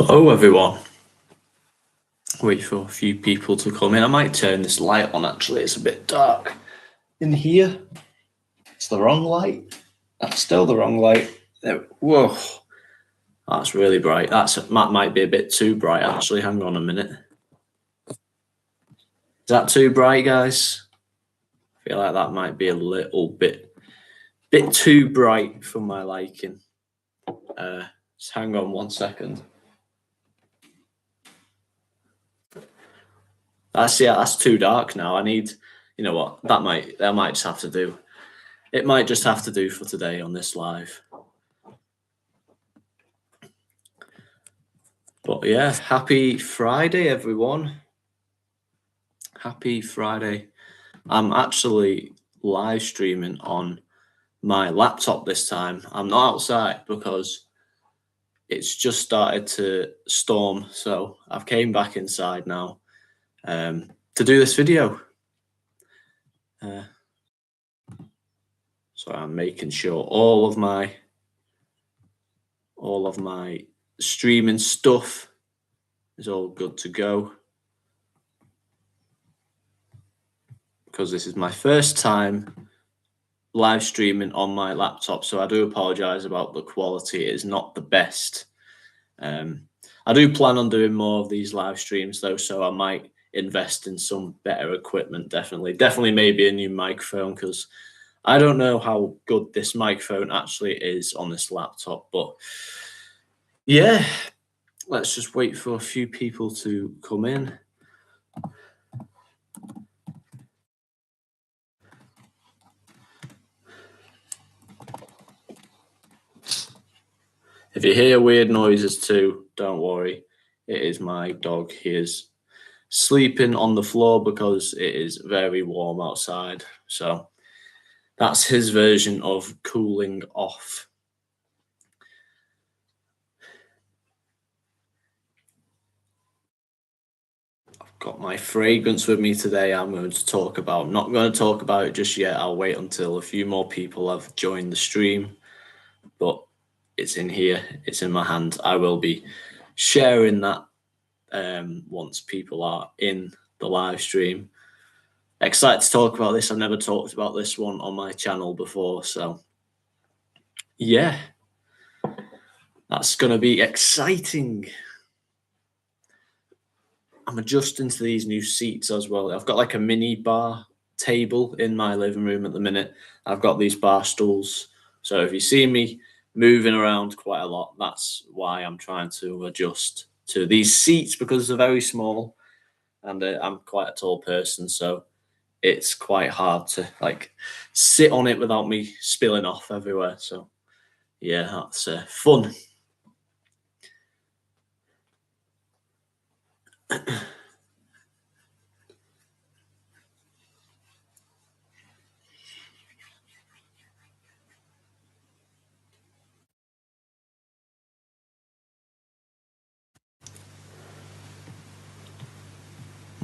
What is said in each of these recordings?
Hello everyone. Wait for a few people to come in. I might turn this light on actually, it's a bit dark in here. It's the wrong light. That's still the wrong light. Whoa, that's really bright. That might be a bit too bright actually. Hang on a minute. Is that too bright, guys? I feel like that might be a little bit too bright for my liking. Just hang on 1 second. That's too dark now. I need, you know what? That might just have to do. It might just have to do for today on this live. But yeah, happy Friday, everyone. Happy Friday. I'm actually live streaming on my laptop this time. I'm not outside because it's just started to storm. So I've came back inside now to do this video. So I'm making sure all of my streaming stuff is all good to go, because this is my first time live streaming on my laptop, so I do apologize about the quality. It is not the best. I do plan on doing more of these live streams though, so I might invest in some better equipment. Definitely maybe a new microphone, because I don't know how good this microphone actually is on this laptop. But yeah, let's just wait for a few people to come in. If you hear weird noises too, don't worry. It is my dog. He is sleeping on the floor because it is very warm outside. So that's his version of cooling off. I've got my fragrance with me today. I'm going to talk about, not going to talk about it just yet. I'll wait until a few more people have joined the stream, but it's in here. It's in my hand. I will be sharing that once people are in the live stream. Excited to talk about this. I've never talked about this one on my channel before, so yeah, that's going to be exciting. I'm adjusting to these new seats as well. I've got like a mini bar table in my living room at the minute. I've got these bar stools, so if you see me moving around quite a lot, that's why I'm trying to adjust to these seats, because they're very small and I'm quite a tall person, so it's quite hard to like sit on it without me spilling off everywhere. So yeah, that's fun.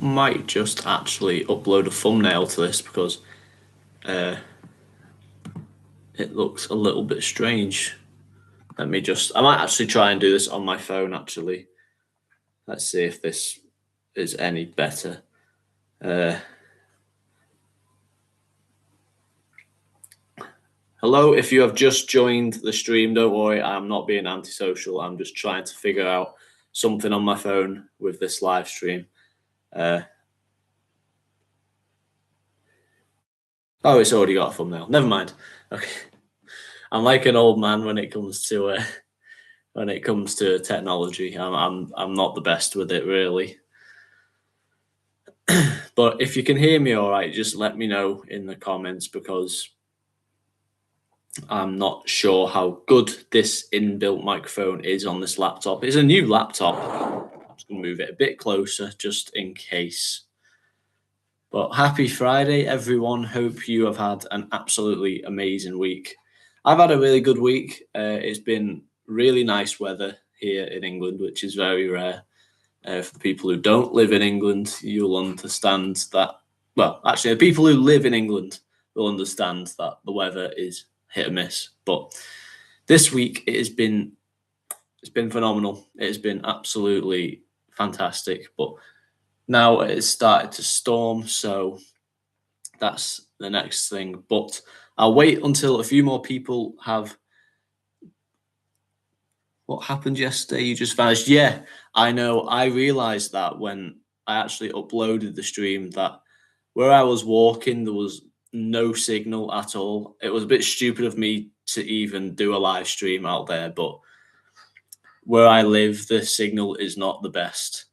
Might just actually upload a thumbnail to this because it looks a little bit strange. I might actually try and do this on my phone actually. Let's see if this is any better. Hello, if you have just joined the stream, don't worry, I'm not being antisocial. I'm just trying to figure out something on my phone with this live stream. Oh, it's already got a thumbnail. Never mind. Okay, I'm like an old man when it comes to technology. I'm not the best with it really. But if you can hear me all right, just let me know in the comments, because I'm not sure how good this inbuilt microphone is on this laptop. It's a new laptop. I'm just going to move it a bit closer just in case. But happy Friday, everyone. Hope you have had an absolutely amazing week. I've had a really good week. It's been really nice weather here in England, which is very rare. For the people who don't live in England, you'll understand that. Well, actually, the people who live in England will understand that the weather is hit or miss. But this week it has been It's been phenomenal. It's been absolutely fantastic. But now it's started to storm, so that's the next thing. But I'll wait until a few more people have. What happened yesterday? You just vanished. Yeah, I know. I realized that when I actually uploaded the stream that where I was walking, there was no signal at all. It was a bit stupid of me to even do a live stream out there, but where I live, the signal is not the best.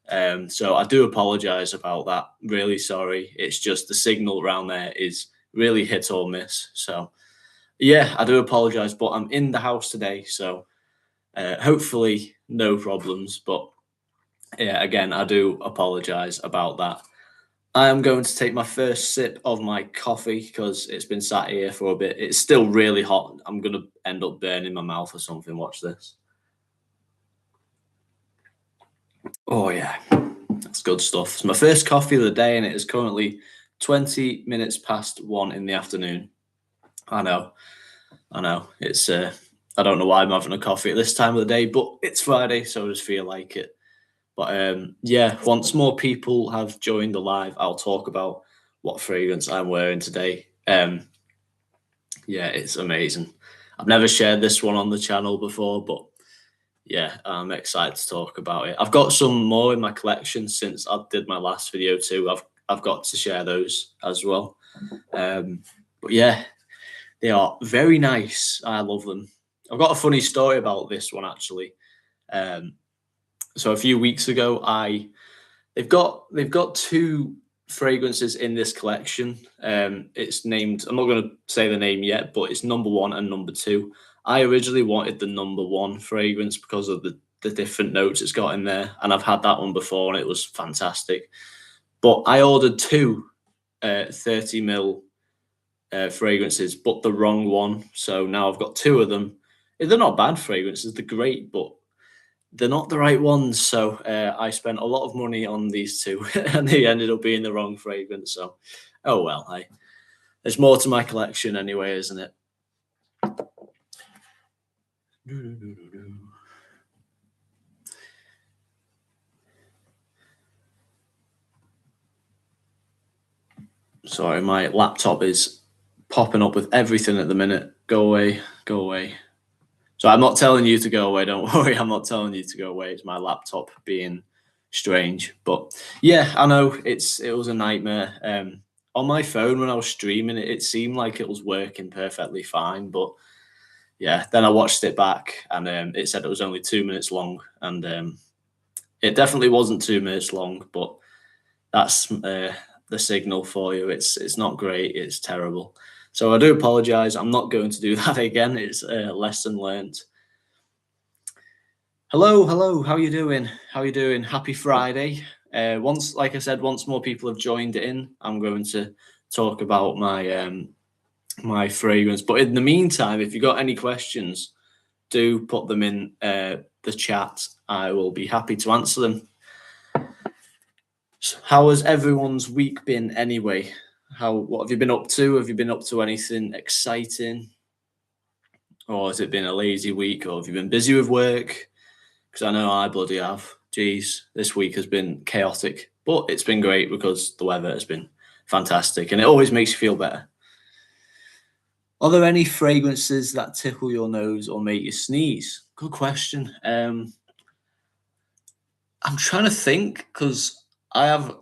So I do apologize about that. Really sorry. It's just the signal around there is really hit or miss. So yeah, I do apologize, but I'm in the house today, so hopefully no problems. But yeah, again, I do apologize about that. I am going to take my first sip of my coffee because it's been sat here for a bit. It's still really hot. I'm going to end up burning my mouth or something. Watch this. Oh, yeah. That's good stuff. It's my first coffee of the day, and it is currently 20 minutes past 1 in the afternoon. I know. It's, I don't know why I'm having a coffee at this time of the day, but it's Friday, so I just feel like it. But yeah, once more people have joined the live, I'll talk about what fragrance I'm wearing today. Yeah, it's amazing. I've never shared this one on the channel before, but yeah, I'm excited to talk about it. I've got some more in my collection since I did my last video too. I've got to share those as well. But yeah, they are very nice. I love them. I've got a funny story about this one actually. So a few weeks ago, they've got two fragrances in this collection. It's named. I'm not going to say the name yet, but it's number 1 and number 2. I originally wanted the number 1 fragrance because of the different notes it's got in there, and I've had that one before, and it was fantastic. But I ordered two 30 ml fragrances, but the wrong one. So now I've got 2 of them. They're not bad fragrances. They're great, but they're not the right ones. So I spent a lot of money on these 2 and they ended up being the wrong fragrance. So, oh well, there's more to my collection anyway, isn't it? Sorry, my laptop is popping up with everything at the minute. Go away, go away. So I'm not telling you to go away. Don't worry. I'm not telling you to go away. It's my laptop being strange. But yeah, I know it was a nightmare. On my phone when I was streaming, it seemed like it was working perfectly fine. But yeah, then I watched it back and it said it was only 2 minutes long, and it definitely wasn't 2 minutes long. But that's the signal for you. It's not great. It's terrible. So I do apologize. I'm not going to do that again. It's a lesson learned. Hello. How you doing? Happy Friday. Like I said, once more people have joined in, I'm going to talk about my my fragrance. But in the meantime, if you got any questions, do put them in the chat. I will be happy to answer them. So how has everyone's week been anyway? What have you been up to? Have you been up to anything exciting? Or has it been a lazy week? Or have you been busy with work? Because I know I bloody have. Geez, this week has been chaotic, but it's been great because the weather has been fantastic and it always makes you feel better. Are there any fragrances that tickle your nose or make you sneeze? Good question. I'm trying to think because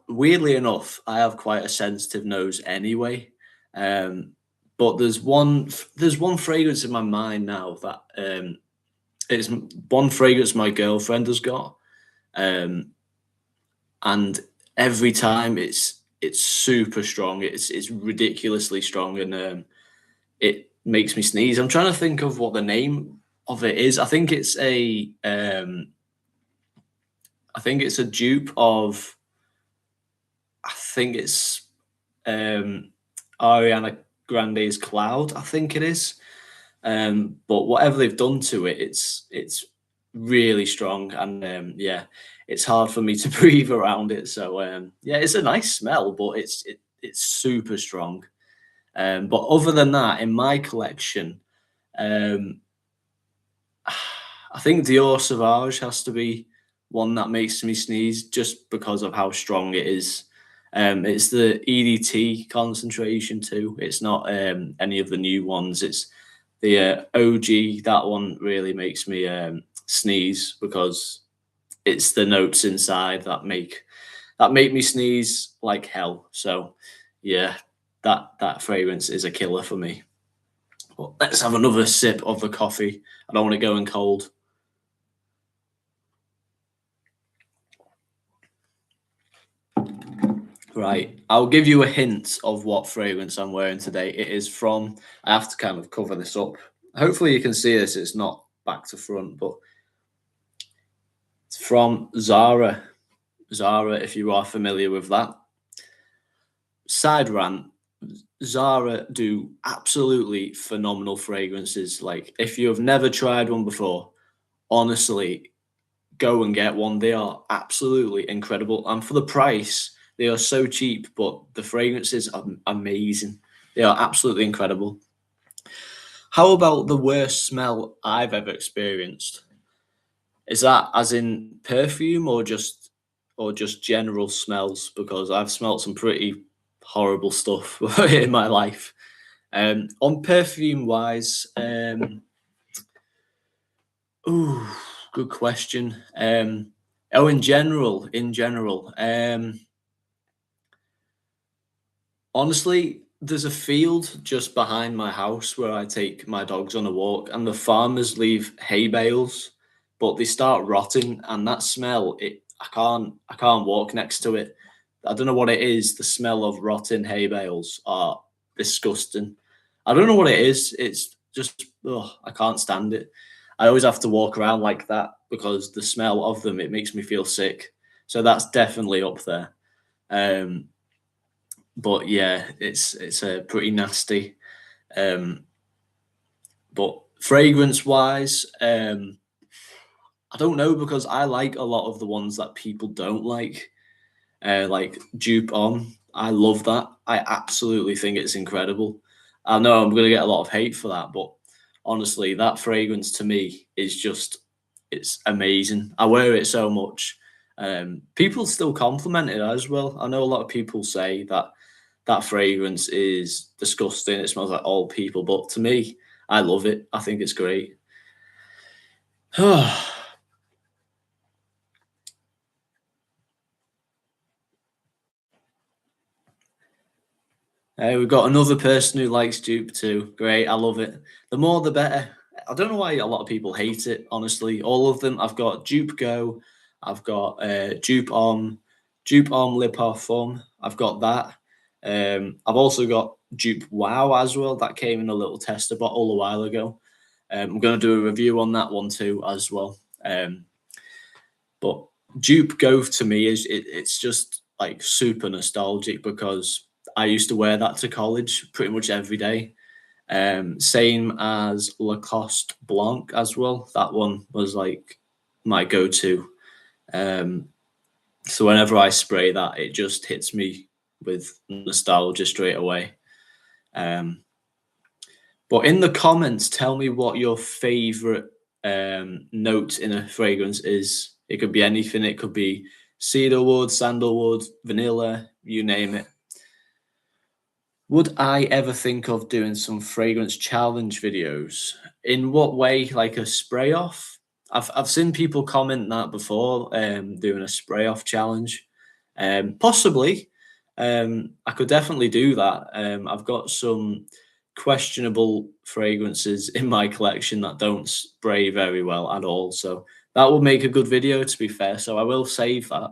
weirdly enough, I have quite a sensitive nose anyway. But there's one fragrance in my mind now that it's one fragrance my girlfriend has got. And every time it's super strong. It's ridiculously strong, and it makes me sneeze. I'm trying to think of what the name of it is. I think it's a dupe of. I think it's Ariana Grande's Cloud. I think it is. But whatever they've done to it, it's really strong, and yeah, it's hard for me to breathe around it. So yeah, it's a nice smell, but it's super strong. But other than that, in my collection, I think Dior Sauvage has to be one that makes me sneeze just because of how strong it is. It's the EDT concentration too. It's not any of the new ones. It's the OG. That one really makes me sneeze because it's the notes inside that make me sneeze like hell. So yeah, that fragrance is a killer for me. But let's have another sip of the coffee. I don't want to go in cold. Right, I'll give you a hint of what fragrance I'm wearing today. It is from, I have to kind of cover this up. Hopefully you can see this, it's not back to front, but it's from Zara. Zara, if you are familiar with that. Side rant, Zara do absolutely phenomenal fragrances. Like, if you have never tried one before, honestly, go and get one. They are absolutely incredible. And for the price, they are so cheap, but the fragrances are amazing. They are absolutely incredible. How about the worst smell I've ever experienced? Is that as in perfume or just general smells? Because I've smelt some pretty horrible stuff in my life. On perfume wise, ooh, good question. In general, honestly, there's a field just behind my house where I take my dogs on a walk, and the farmers leave hay bales, but they start rotting, and that smell, I can't walk next to it. I don't know what it is. The smell of rotting hay bales are disgusting. I don't know what it is. It's just, I can't stand it. I always have to walk around like that because the smell of them, it makes me feel sick. So that's definitely up there. Um, but yeah, it's a pretty nasty. Um, but fragrance wise, I don't know because I like a lot of the ones that people don't like Dupe On. I love that. I absolutely think it's incredible. I know I'm gonna get a lot of hate for that, but honestly, that fragrance to me is just it's amazing. I wear it so much. People still compliment it as well. I know a lot of people say that that fragrance is disgusting. It smells like old people, but to me, I love it. I think it's great. We've got another person who likes Dupe too. Great, I love it. The more the better. I don't know why a lot of people hate it, honestly. All of them. I've got Dupe Go, I've got Dupe Homme Le Parfum. I've got that. I've also got Dupe Wow as well. That came in a little tester bottle a while ago. I'm going to do a review on that one too as well. But Dupe Go to me it's just like super nostalgic because I used to wear that to college pretty much every day. Same as Lacoste Blanc as well. That one was like my go-to. So whenever I spray that, it just hits me with nostalgia straight away. But in the comments, tell me what your favorite note in a fragrance is. It could be anything. It could be cedarwood, sandalwood, vanilla, you name it. Would I ever think of doing some fragrance challenge videos? In what way? Like a spray off? I've seen people comment that before, doing a spray off challenge. Possibly. I could definitely do that. I've got some questionable fragrances in my collection that don't spray very well at all. So that would make a good video, to be fair. So I will save that.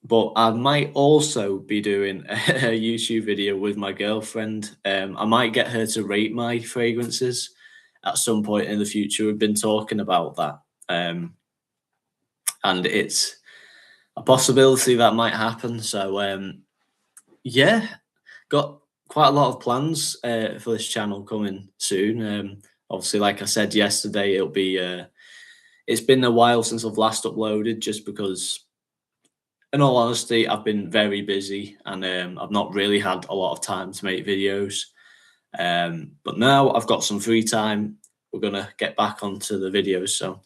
But I might also be doing a YouTube video with my girlfriend. I might get her to rate my fragrances at some point in the future. We've been talking about that. And it's a possibility that might happen. So, yeah, got quite a lot of plans for this channel coming soon. Obviously, like I said yesterday, it's been a while since I've last uploaded just because in all honesty, I've been very busy and I've not really had a lot of time to make videos. But now I've got some free time. we're gonna get back onto the videos. So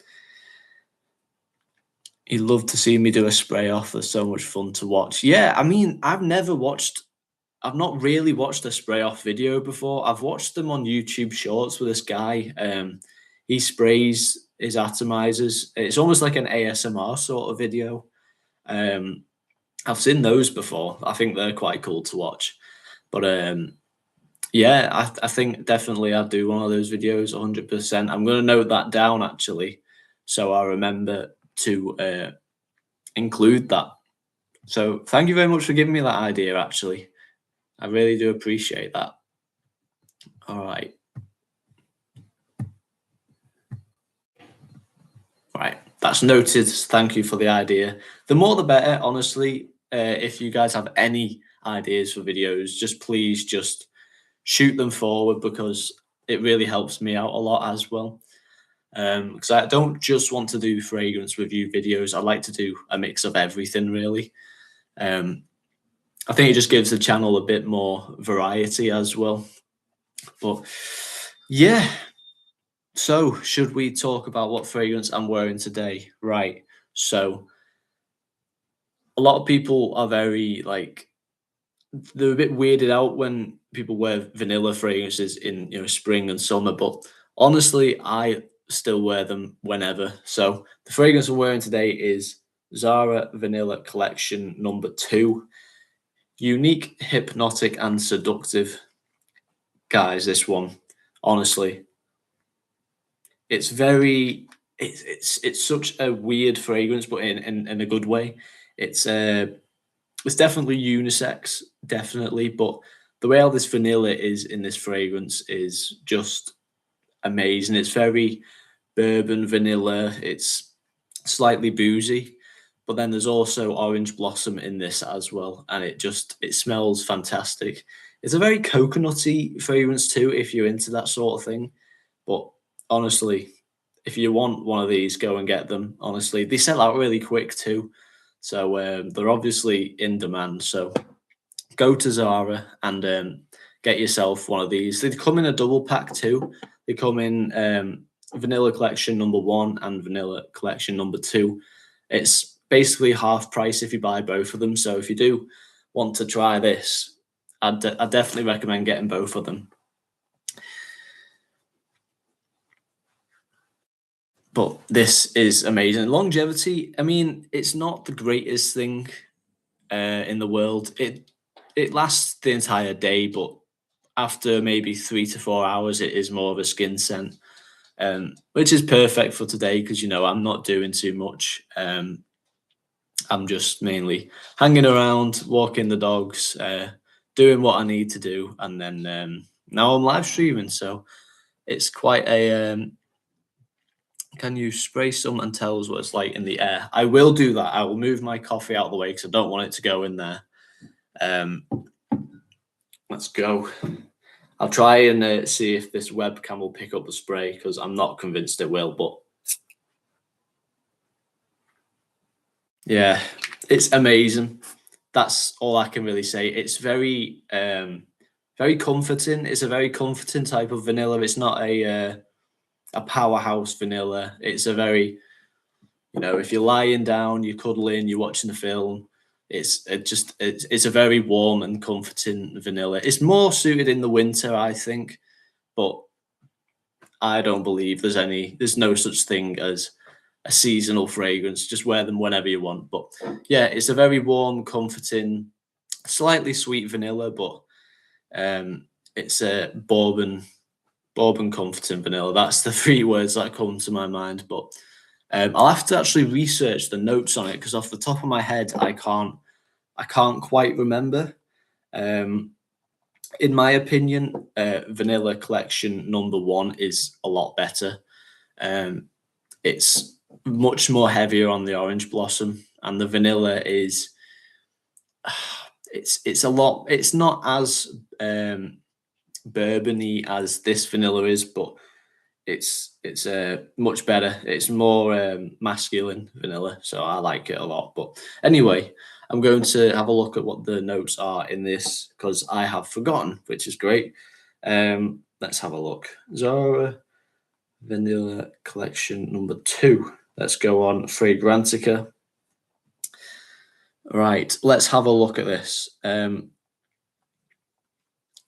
you'd love to see me do a spray off. They're so much fun to watch. Yeah, I mean, I've not really watched a spray off video before. I've watched them on YouTube Shorts with this guy. He sprays his atomizers. It's almost like an ASMR sort of video. I've seen those before. I think they're quite cool to watch. But yeah, I think definitely I'll do one of those videos 100%. I'm going to note that down actually, so I remember to include that. So thank you very much for giving me that idea, actually. I really do appreciate that. All right. Right, that's noted. Thank you for the idea. The more the better, honestly. If you guys have any ideas for videos, just please just shoot them forward, because it really helps me out a lot as well. Because I don't just want to do fragrance review videos. I like to do a mix of everything, really. I think it just gives the channel a bit more variety as well. But yeah. So, should we talk about what fragrance I'm wearing today? Right. So, a lot of people are very like, they're a bit weirded out when people wear vanilla fragrances in, spring and summer, but honestly, I still wear them whenever. So, the fragrance I'm wearing today is Zara Vanilla Collection number 2. Unique, hypnotic, and seductive. Guys, this one, honestly, it's very, it's such a weird fragrance, but in a good way. It's definitely unisex, definitely, but the way all this vanilla is in this fragrance is just amazing. It's very bourbon vanilla. It's slightly boozy, but then there's also orange blossom in this as well, and it smells fantastic. It's a very coconutty fragrance too, if you're into that sort of thing. But honestly, if you want one of these, go and get them. Honestly, they sell out really quick too, so they're obviously in demand. So go to Zara and get yourself one of these. They come in a double pack too. They come in Vanilla Collection number 1 and Vanilla Collection number 2. It's basically half price if you buy both of them. So if you do want to try this, I'd definitely recommend getting both of them. But this is amazing. Longevity, I mean, it's not the greatest thing in the world. It lasts the entire day, but after maybe 3 to 4 hours, it is more of a skin scent, which is perfect for today because, I'm not doing too much. I'm just mainly hanging around, walking the dogs, doing what I need to do. And then now I'm live streaming. So it's quite a... can you spray some and tell us what it's like in the air? I will do that. I will move my coffee out of the way because I don't want it to go in there. Let's go. I'll try and see if this webcam will pick up the spray because I'm not convinced it will, but yeah, it's amazing. That's all I can really say. It's very, very comforting. It's a very comforting type of vanilla. It's not a powerhouse vanilla. It's a very, if you're lying down, you're cuddling, you're watching the film, it's a very warm and comforting vanilla. It's more suited in the winter, I think, but I don't believe there's no such thing as a seasonal fragrance. Just wear them whenever you want. But yeah, it's a very warm, comforting, slightly sweet vanilla, but it's a bourbon comforting vanilla. That's the 3 words that come to my mind. But I'll have to actually research the notes on it because off the top of my head, I can't quite remember. In my opinion, Vanilla Collection number 1 is a lot better. It's much more heavier on the orange blossom, and the vanilla is it's a lot. It's not as bourbony as this vanilla is, but it's much better. It's more masculine vanilla, so I like it a lot. But anyway, I'm going to have a look at what the notes are in this because I have forgotten, which is great. Let's have a look. Zara Vanilla collection number 2. Let's go on Fragrantica. Right, let's have a look at this.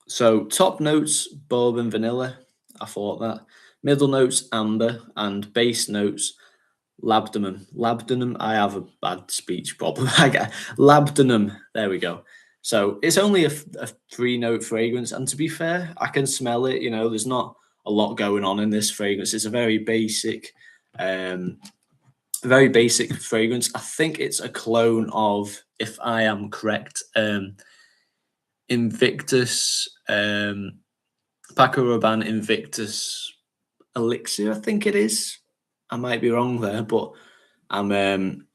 So top notes, bourbon vanilla. I thought that. Middle notes, amber, and base notes, labdanum. Labdanum. I have a bad speech problem. I get labdanum. There we go. So it's only a 3-note fragrance, and to be fair, I can smell it. You know, there's not a lot going on in this fragrance. It's a very basic fragrance. I think it's a clone of, if I am correct, Invictus, Paco Rabanne Invictus Elixir, I think it is. I might be wrong there, but I'm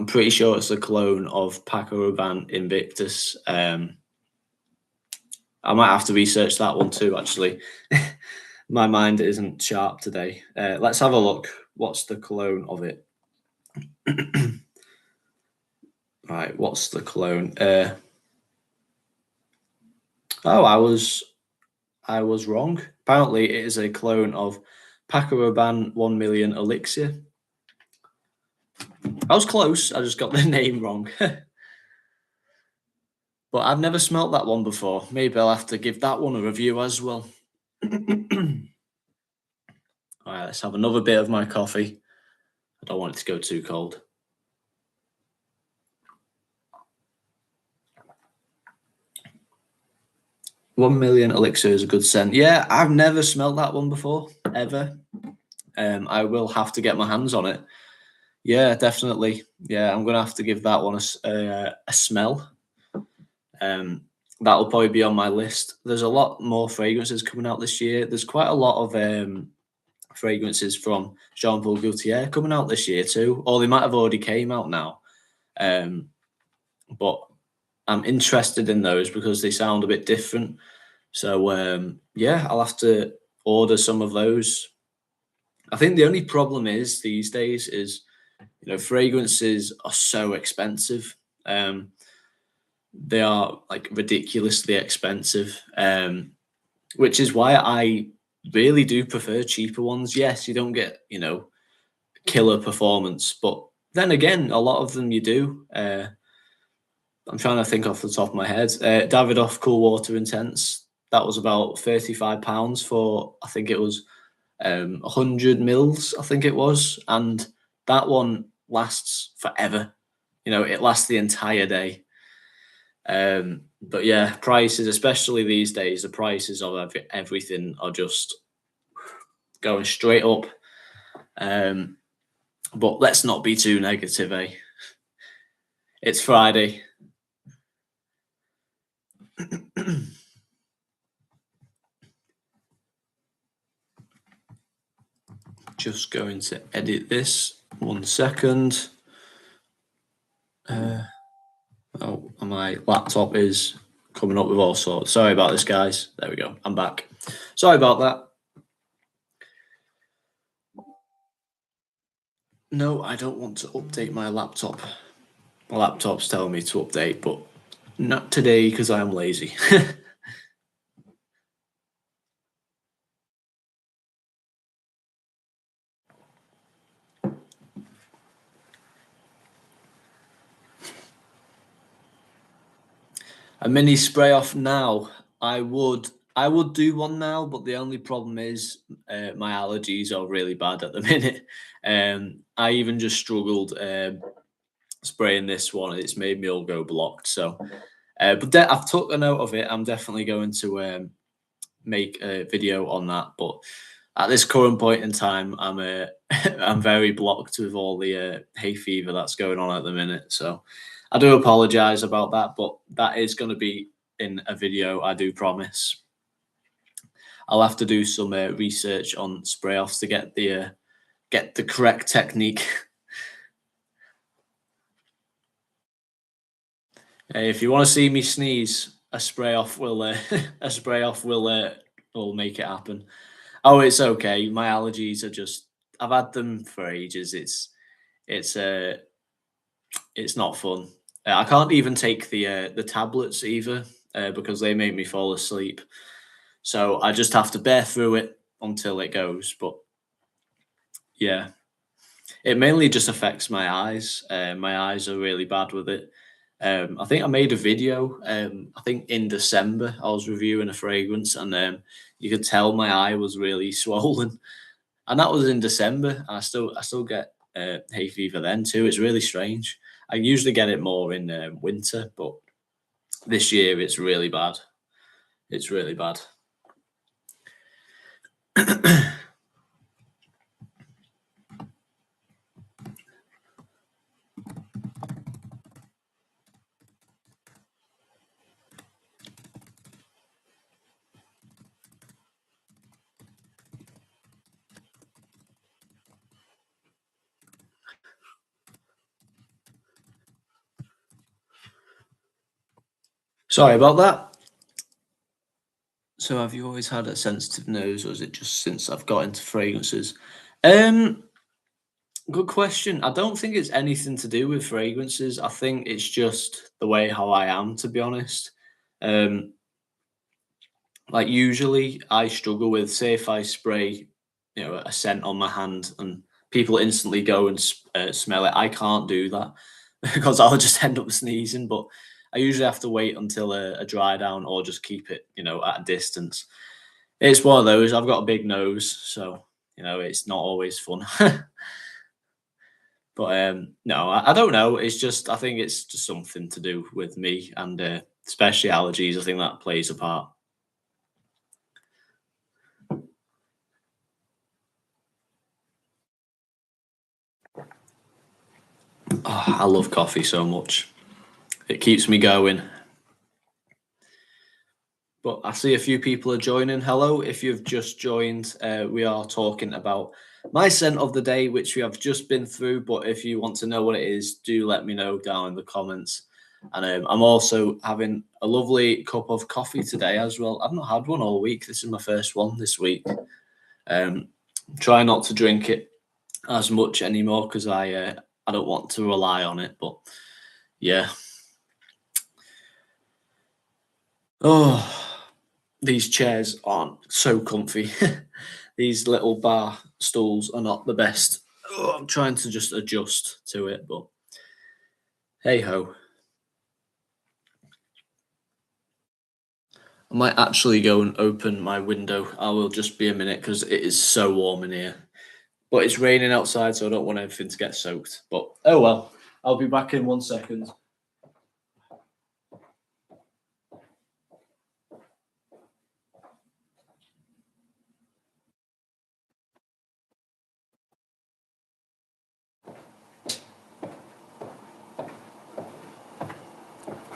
pretty sure it's a clone of Paco Rabanne Invictus. I might have to research that one too, actually. My mind isn't sharp today. Let's have a look. What's the clone of it? Right, what's the clone? Oh, I was wrong. Apparently, it is a clone of Paco Rabanne 1 Million Elixir. I was close. I just got the name wrong. But I've never smelt that one before. Maybe I'll have to give that one a review as well. All right, let's have another bit of my coffee. I don't want it to go too cold. $1 Million Elixir is a good scent. Yeah, I've never smelt that one before, ever. I will have to get my hands on it. Yeah, definitely. Yeah, I'm gonna have to give that one a smell. That'll probably be on my list. There's a lot more fragrances coming out this year. There's quite a lot of fragrances from Jean Paul Gaultier coming out this year too, or they might have already came out now. But I'm interested in those because they sound a bit different. So yeah, I'll have to order some of those. I think the only problem is these days is, you know, fragrances are so expensive. They are like ridiculously expensive, which is why I really do prefer cheaper ones. Yes, you don't get, you know, killer performance, but then again, a lot of them you do. I'm trying to think off the top of my head. Davidoff Cool Water Intense. That was about £35 for, I think it was 100 mils, I think it was. And that one lasts forever. You know, it lasts the entire day. But yeah, prices, especially these days, the prices of everything are just going straight up. But let's not be too negative, eh? It's Friday. Just going to edit this 1 second. Oh, my laptop is coming up with all sorts. Sorry about this, guys. There we go. I'm back. Sorry about that. No, I don't want to update my laptop. My laptop's telling me to update, but not today because I'm lazy. A mini spray off now. I would do one now, but the only problem is my allergies are really bad at the minute. I even just struggled spraying this one. It's made me all go blocked. So, but I've took a note of it. I'm definitely going to make a video on that. But at this current point in time, I'm I'm very blocked with all the hay fever that's going on at the minute. So I do apologize about that, but that is going to be in a video, I do promise. I'll have to do some research on spray offs to get the correct technique. If you want to see me sneeze, a spray off will will make it happen. Oh, it's okay. My allergies are just, I've had them for ages. It's not fun. I can't even take the tablets either because they make me fall asleep. So I just have to bear through it until it goes. But Yeah, it mainly just affects my eyes. My eyes are really bad with it. I think I made a video. I think in December I was reviewing a fragrance, and you could tell my eye was really swollen, and that was in December. I still get hay fever then too. It's really strange. I usually get it more in winter, but this year it's really bad. It's really bad. Sorry about that. So have you always had a sensitive nose, or is it just since I've got into fragrances? Um, Good question. I don't think it's anything to do with fragrances. I think it's just the way how I am, to be honest. Um, like usually I struggle with, say, if I spray, a scent on my hand and people instantly go and smell it. I can't do that because I'll just end up sneezing. But I usually have to wait until a dry down or just keep it, at a distance. It's one of those. I've got a big nose, so it's not always fun. But no, I don't know. It's just I think it's just something to do with me and especially allergies. I think that plays a part. Oh, I love coffee so much. It keeps me going. But I see a few people are joining. Hello, if you've just joined, we are talking about my scent of the day, which we have just been through. But if you want to know what it is, do let me know down in the comments. And I'm also having a lovely cup of coffee today as well. I've not had one all week. This is my first one this week. Um, try not to drink it as much anymore because I don't want to rely on it. But yeah. Oh, these chairs aren't so comfy. These little bar stools are not the best. Oh, I'm trying to just adjust to it, but hey ho. I might actually go and open my window. I will just be a minute because it is so warm in here. But it's raining outside, so I don't want everything to get soaked. But oh well, I'll be back in 1 second.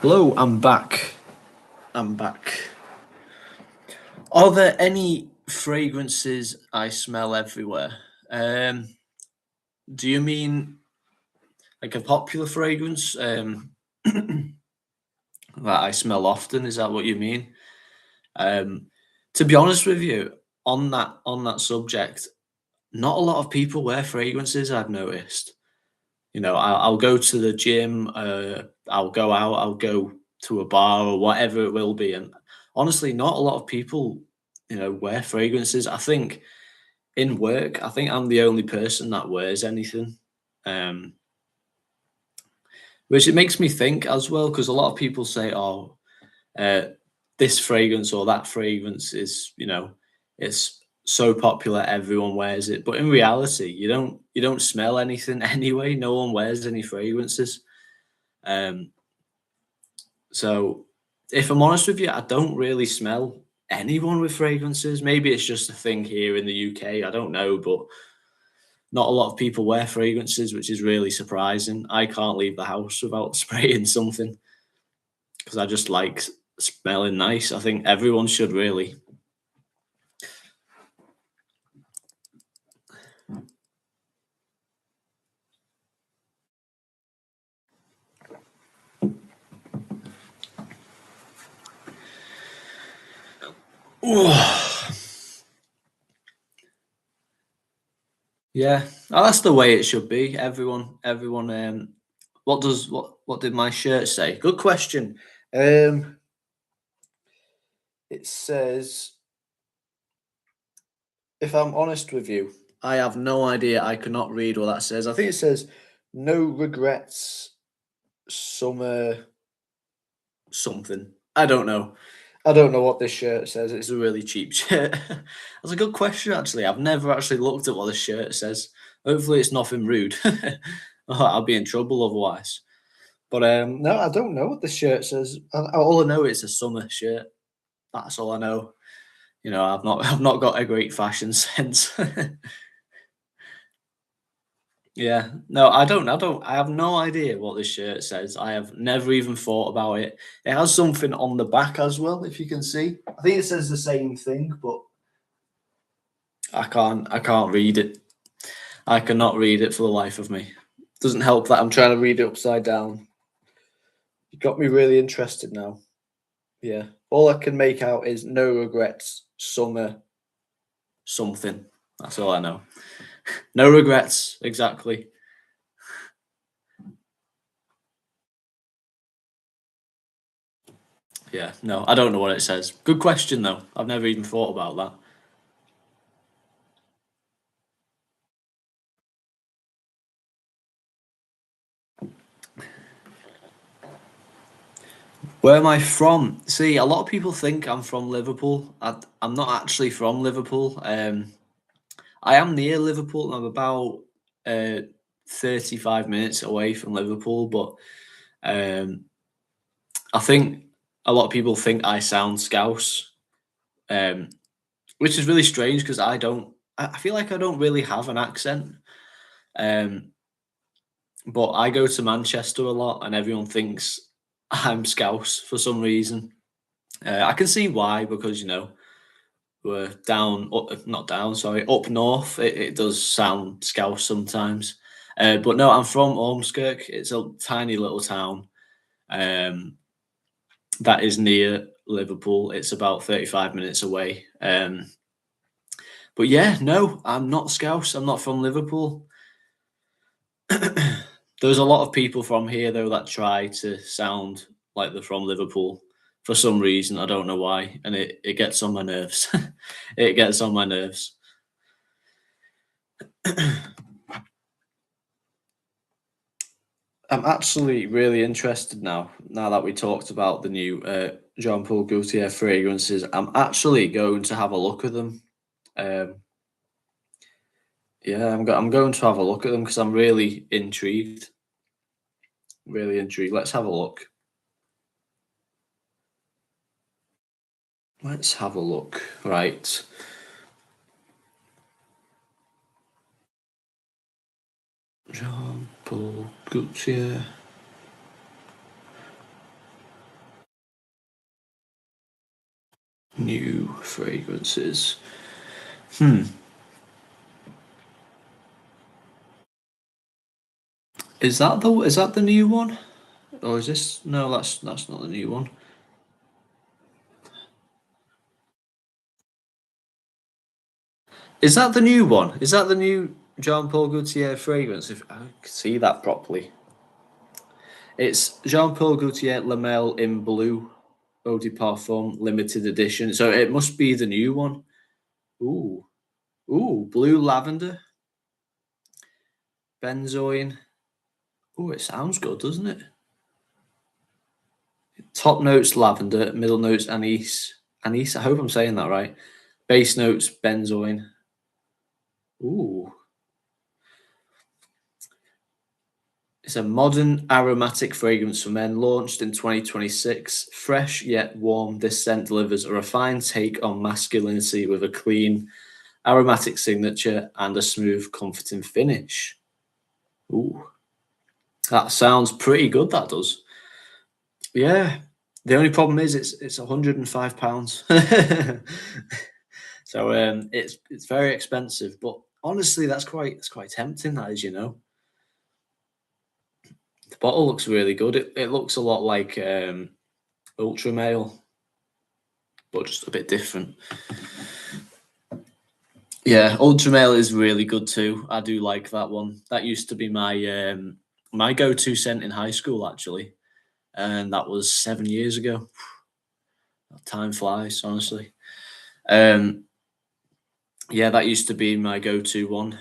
Hello, I'm back. I'm back. Are there any fragrances I smell everywhere? Do you mean like a popular fragrance that I smell often? Is that what you mean? Um, to be honest with you, on that subject, not a lot of people wear fragrances. I've noticed. I'll go to the gym. I'll go out. I'll go to a bar or whatever it will be, and honestly, not a lot of people, wear fragrances. I think in work, I think I'm the only person that wears anything. Um, which it makes me think as well, because a lot of people say, "Oh, uh, this fragrance or that fragrance is, it's so popular, everyone wears it." But in reality, you don't smell anything anyway. No one wears any fragrances. Um, so if I'm honest with you, I don't really smell anyone with fragrances. Maybe it's just a thing here in the UK. I don't know, but not a lot of people wear fragrances, which is really surprising. I can't leave the house without spraying something because I just like smelling nice. I think everyone should really. Yeah, that's the way it should be. Everyone. What did my shirt say? Good question. Um, it says, if I'm honest with you, I have no idea. I cannot read what that says. I think it says no regrets summer something. I don't know. I don't know what this shirt says. It's a really cheap shirt. That's a good question, actually. I've never actually looked at what the shirt says. Hopefully, it's nothing rude. Oh, I'll be in trouble otherwise. But no, I don't know what the shirt says. All I know it's a summer shirt. That's all I know. You know, I've not got a great fashion sense. Yeah. No, I have no idea what this shirt says. I have never even thought about it. It has something on the back as well, if you can see. I think it says the same thing, but I can't read it. I cannot read it for the life of me. Doesn't help that I'm trying to read it upside down. You got me really interested now. Yeah. All I can make out is no regrets, summer, something. That's all I know. No regrets, exactly. Yeah, no, I don't know what it says. Good question though. I've never even thought about that. Where am I from? See, a lot of people think I'm from Liverpool. I'm not actually from Liverpool. I am near Liverpool. I'm about 35 minutes away from Liverpool, but um, I think a lot of people think I sound Scouse, um, which is really strange because I don't. I feel like I don't really have an accent. Um, but I go to Manchester a lot, and everyone thinks I'm Scouse for some reason. I can see why because we're down, not down, sorry, up north. It does sound Scouse sometimes. But no, I'm from Ormskirk. It's a tiny little town that is near Liverpool. It's about 35 minutes away. But yeah, no, I'm not Scouse. I'm not from Liverpool. There's a lot of people from here though that try to sound like they're from Liverpool for some reason. I don't know why, and it gets on my nerves. It gets on my nerves. I'm actually really interested now. Now that we talked about the new Jean Paul Gaultier fragrances, I'm actually going to have a look at them. Um, yeah, I'm going to have a look at them because I'm really intrigued. Really intrigued. Let's have a look. Let's have a look. Right. Jean Paul Gaultier. New fragrances. Hmm. Is that the new one? Or is this no, that's not the new one. Is that the new one? Is that the new Jean Paul Gaultier fragrance? If I can see that properly. It's Jean Paul Gaultier Lamel in blue Eau de Parfum limited edition. So it must be the new one. Ooh. Ooh, blue lavender, benzoin. Ooh, it sounds good, doesn't it? Top notes lavender, middle notes anise. Anise, I hope I'm saying that right. Base notes benzoin. Ooh. It's a modern aromatic fragrance for men launched in 2026. Fresh yet warm, this scent delivers a refined take on masculinity with a clean, aromatic signature and a smooth, comforting finish. Ooh, that sounds pretty good, that does. Yeah. The only problem is it's £105. So it's very expensive, but honestly that's quite tempting, that is, The bottle looks really good. It looks a lot like Ultra Male, but just a bit different. Yeah, Ultra Male is really good too. I do like that one. That used to be my go-to scent in high school actually, and that was 7 years ago. Time flies, honestly. Um, Yeah, that used to be my go-to one.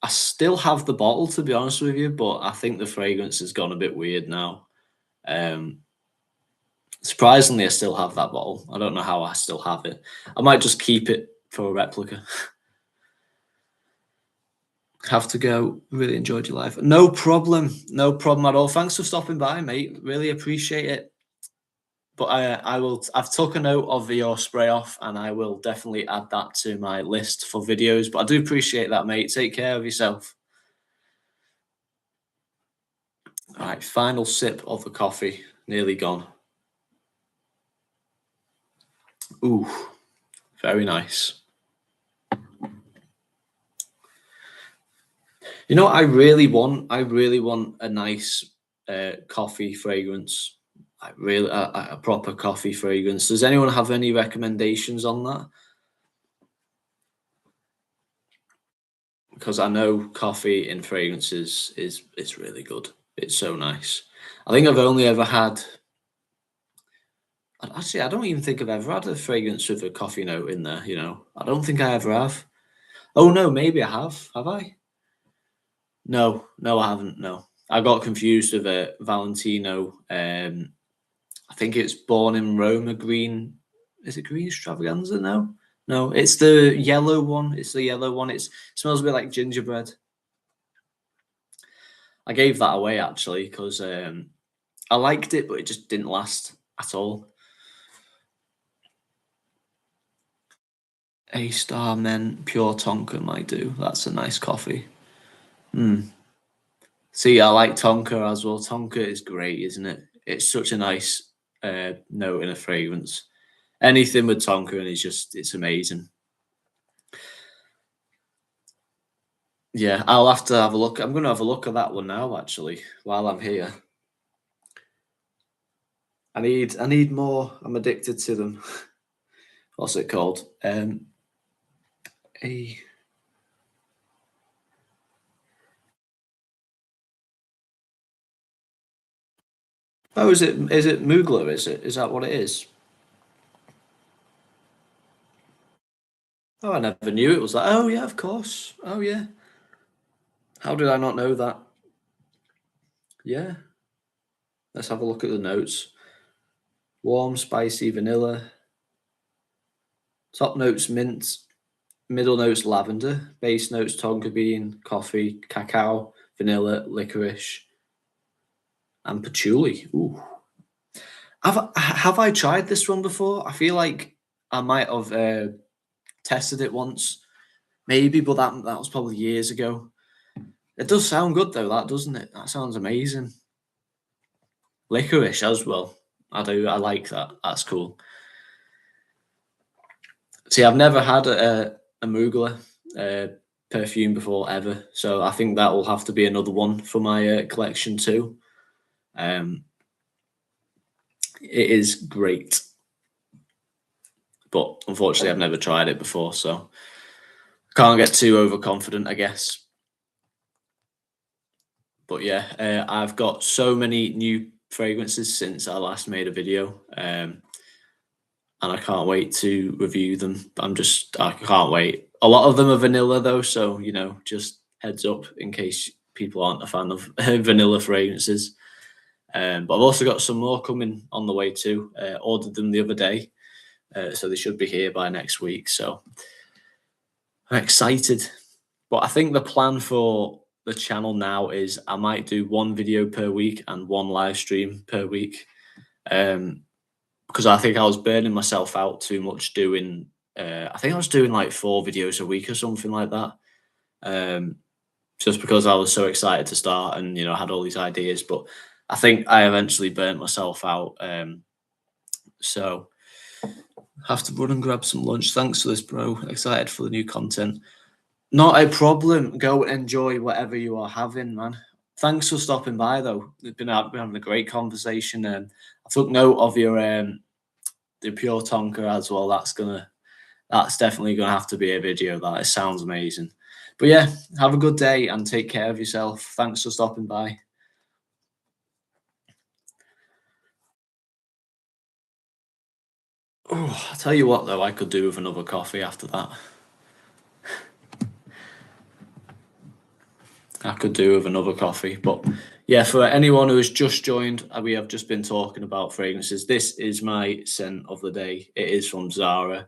I still have the bottle, to be honest with you, but I think the fragrance has gone a bit weird now. Um, Surprisingly, I still have that bottle. I don't know how I still have it. I might just keep it for a replica. Have to go. Really enjoyed your life. No problem. No problem at all. Thanks for stopping by, mate. Really appreciate it. But I will. I've took a note of your spray off, and I will definitely add that to my list for videos. But I do appreciate that, mate. Take care of yourself. All right, final sip of the coffee. Nearly gone. Ooh, very nice. You know, I really want a nice coffee fragrance. I really a proper coffee fragrance. Does anyone have any recommendations on that? Because I know coffee in fragrances is it's really good. It's so nice. I think I've only ever had. Actually, I don't even think I've ever had a fragrance with a coffee note in there. You know, I don't think I ever have. Oh no, maybe I have. Have I? No, no, I haven't. No, I got confused with a Valentino. I think it's Born in Roma green. Is it green extravaganza? No, no, it's the yellow one. It's the yellow one. It smells a bit like gingerbread. I gave that away actually because I liked it, but it just didn't last at all. A star men pure Tonka might do. That's a nice coffee. Hmm. See, I like Tonka as well. Tonka is great, isn't it? It's such a nice note in a fragrance. Anything with Tonka and it's amazing. Yeah, I'll have to have a look. I'm gonna have a look at that one now, actually, while I'm here. I need more. I'm addicted to them. What's it called? A Oh, is it Mugler? Is that what it is? Oh, I never knew it was that. Oh yeah, of course. Oh yeah. How did I not know that? Yeah. Let's have a look at the notes. Warm, spicy vanilla. Top notes mint. Middle notes lavender. Base notes tonka bean, coffee, cacao, vanilla, licorice, and patchouli. Ooh. Have I tried this one before? I feel like I might have tested it once, maybe, but that was probably years ago. It does sound good though, that doesn't it? That sounds amazing. Licorice as well. I do. I like that. That's cool. See, I've never had a Mugler perfume before ever, so I think that will have to be another one for my collection too. Um, it is great, but unfortunately, I've never tried it before, so can't get too overconfident, I guess. But yeah, I've got so many new fragrances since I last made a video, and I can't wait to review them. I can't wait. A lot of them are vanilla though, so you know, just heads up in case people aren't a fan of vanilla fragrances. But I've also got some more coming on the way too. Ordered them the other day, so they should be here by next week. So I'm excited. But I think the plan for the channel now is I might do one video per week and one live stream per week. Because I think I was burning myself out too much doing. I think I was doing like 4 videos a week or something like that. Um, just because I was so excited to start and you know had all these ideas, but I think I eventually burnt myself out. So have to run and grab some lunch. Thanks for this, bro. Excited for the new content. Not a problem. Go enjoy whatever you are having, man. Thanks for stopping by, though. We've been having a great conversation. I took note of your the pure Tonka as well. That's definitely gonna have to be a video. That it sounds amazing. But yeah, have a good day and take care of yourself. Thanks for stopping by. Oh, I'll tell you what though, I could do with another coffee after that. I could do with another coffee, but yeah, for anyone who has just joined, we have just been talking about fragrances. This is my scent of the day. It is from Zara.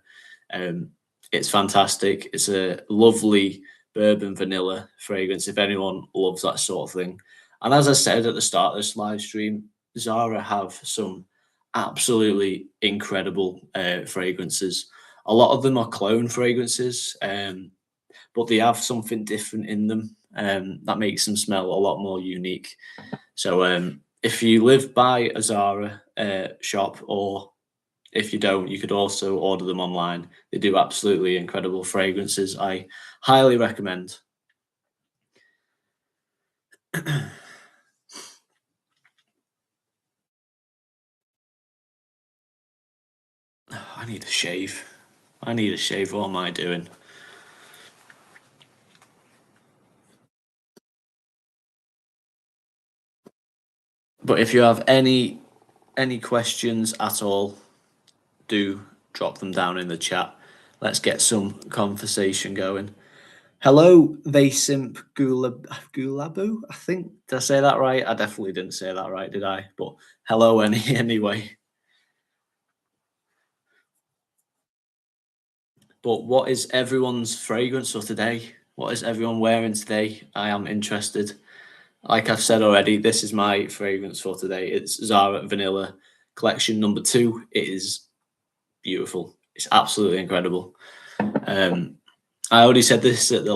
It's fantastic. It's a lovely bourbon vanilla fragrance. If anyone loves that sort of thing, and as I said at the start of this live stream, Zara have some absolutely incredible fragrances. A lot of them are clone fragrances, but they have something different in them that makes them smell a lot more unique. So if you live by a Zara shop, or if you don't, you could also order them online. They do absolutely incredible fragrances. I highly recommend. I need a shave. I need a shave. What am I doing? But if you have any questions at all, do drop them down in the chat. Let's get some conversation going. Hello, Vasimp Gulabu, I think. Did I say that right? I definitely didn't say that right, did I? But hello anyway. But what is everyone's fragrance for today? What is everyone wearing today? I am interested. Like I've said already, this is my fragrance for today. It's Zara Vanilla Collection number 2. It is beautiful. It's absolutely incredible. I already said this at the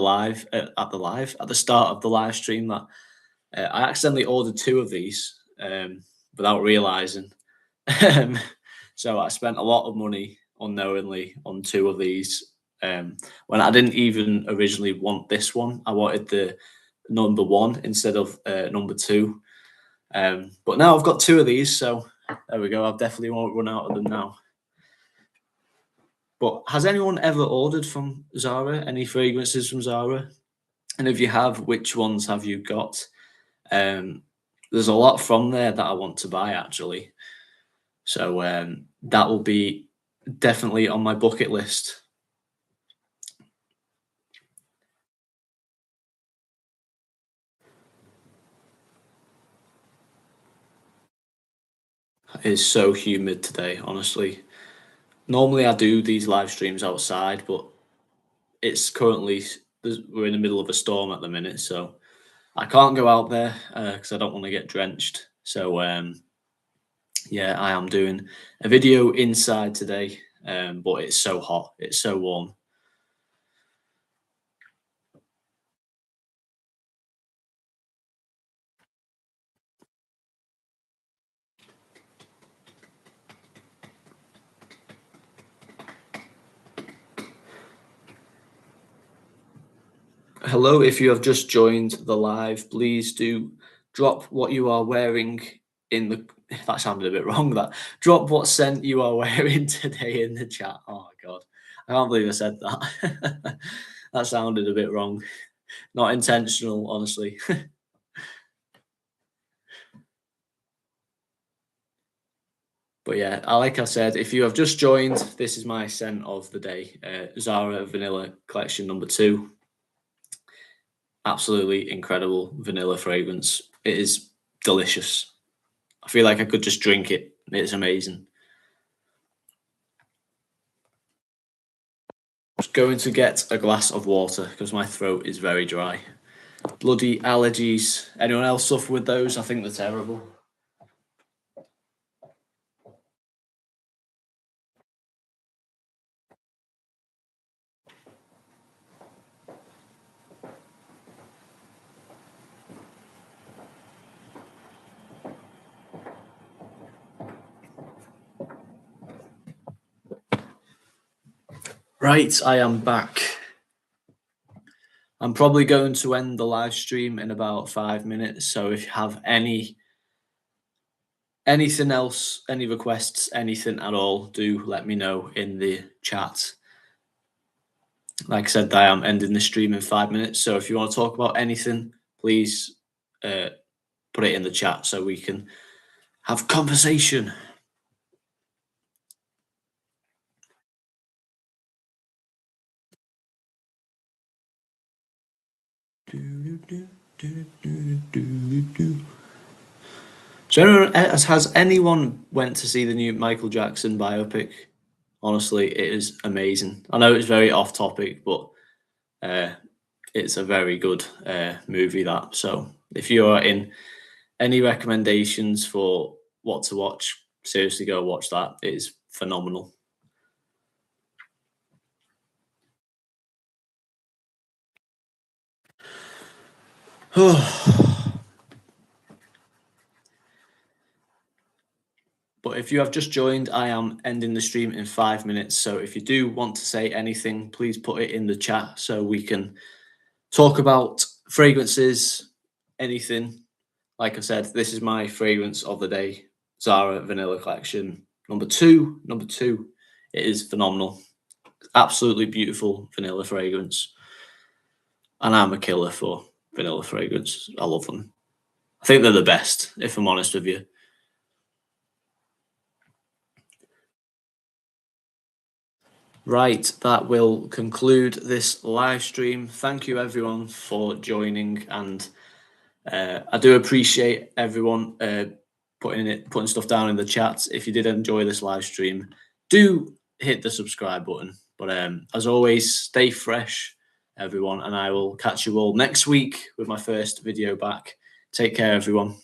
start of the live stream that I accidentally ordered 2 of these without realizing. So I spent a lot of money unknowingly on 2 of these when I didn't even originally want this one. I wanted the number 1 instead of number 2. But now I've got 2 of these, so there we go. I definitely won't run out of them now. But has anyone ever ordered from Zara? Any fragrances from Zara? And if you have, which ones have you got? There's a lot from there that I want to buy actually. So that will be definitely on my bucket list. It is so humid today, honestly. Normally I do these live streams outside, but it's currently we're in the middle of a storm at the minute, so I can't go out there because I don't want to get drenched. So yeah, I am doing a video inside today, but it's so hot, it's so warm. Hello, if you have just joined the live, please do drop what you are wearing in the. That sounded a bit wrong. That drop what scent you are wearing today in the chat. Oh my god, I can't believe I said that. That sounded a bit wrong. Not intentional, honestly. But yeah, like I said, if you have just joined, this is my scent of the day. Zara Vanilla Collection number 2. Absolutely incredible vanilla fragrance. It is delicious. I feel like I could just drink it. It's amazing. Just going to get a glass of water because my throat is very dry. Bloody allergies. Anyone else suffer with those? I think they're terrible. Right, I am back. I'm probably going to end the live stream in about 5 minutes. So if you have anything else, any requests, anything at all, do let me know in the chat. Like I said, I am ending the stream in 5 minutes. So if you want to talk about anything, please put it in the chat so we can have conversation. So has anyone went to see the new Michael Jackson biopic? Honestly, it is amazing. I know it's very off topic, but it's a very good movie, that. So if you are in any recommendations for what to watch, seriously go watch that. It is phenomenal. But if you have just joined, I am ending the stream in 5 minutes. So if you do want to say anything, please put it in the chat so we can talk about fragrances, anything. Like I said, this is my fragrance of the day, Zara Vanilla Collection. Number two. It is phenomenal. Absolutely beautiful vanilla fragrance. And I'm a killer for vanilla fragrance. I love them. I think they're the best, if I'm honest with you. Right, that will conclude this live stream. Thank you everyone for joining, and I do appreciate everyone putting stuff down in the chat. If you did enjoy this live stream, do hit the subscribe button. But as always, stay fresh, everyone, and I will catch you all next week with my first video back. Take care, everyone.